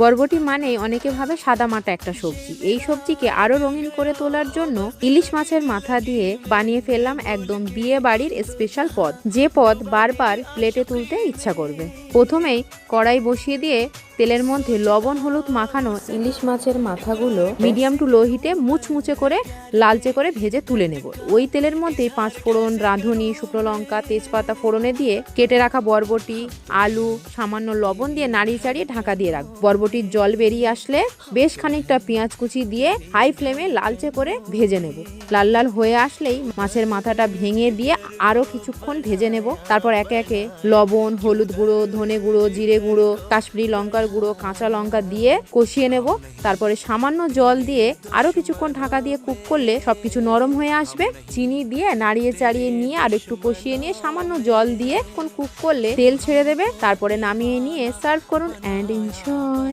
বরবটি মানেই অনেকে ভাবে সাদামাটা একটা সবজি। এই সবজিকে আরো রঙিন করে তোলার জন্য ইলিশ মাছের মাথা দিয়ে বানিয়ে ফেললাম একদম বিয়ে বাড়ির স্পেশাল পদ, যে পদ বারবার প্লেটে তুলতে ইচ্ছা করবে। প্রথমেই কড়াই বসিয়ে দিয়ে তেলের মধ্যে লবণ হলুদ মাখানো ইলিশ মাছের মাথাগুলো মিডিয়াম টু লো হিটে মুচমুচে করে লালচে করে ভেজে তুলে নেব। ওই তেলের মধ্যে 5 ফোড়ন, রাঁধুনি, শুকনো লঙ্কা, তেজপাতা ফোড়নে দিয়ে কেটে রাখা বরবটি, আলু, সামান্য লবণ দিয়ে নাড়িয়ে চাড়িয়ে ঢাকা দিয়ে রাখবো। বরবটির জল বেরিয়ে আসলে বেশ খানিকটা পেঁয়াজ কুচি দিয়ে হাই ফ্লেমে লালচে করে ভেজে নেব। লাল লাল হয়ে আসলেই মাছের মাথাটা ভেঙে দিয়ে আরো কিছুক্ষণ ভেজে নেব। তারপর একে একে লবণ, হলুদ গুঁড়ো, ধনে গুঁড়ো, জিরে গুঁড়ো, কাশ্মীরি লঙ্কার গুঁড়ো, কাঁচা লঙ্কা দিয়ে কষিয়ে নেব। তারপরে সামান্য জল দিয়ে আরো কিছুক্ষণ ঢাকা দিয়ে কুক করলে সবকিছু নরম হয়ে আসবে। চিনি দিয়ে নাড়িয়ে চাড়িয়ে নিয়ে আর একটু কষিয়ে নিয়ে সামান্য জল দিয়ে কুক করলে তেল ছেড়ে দেবে। তারপরে নামিয়ে নিয়ে সার্ভ করুন অ্যান্ড এনজয়।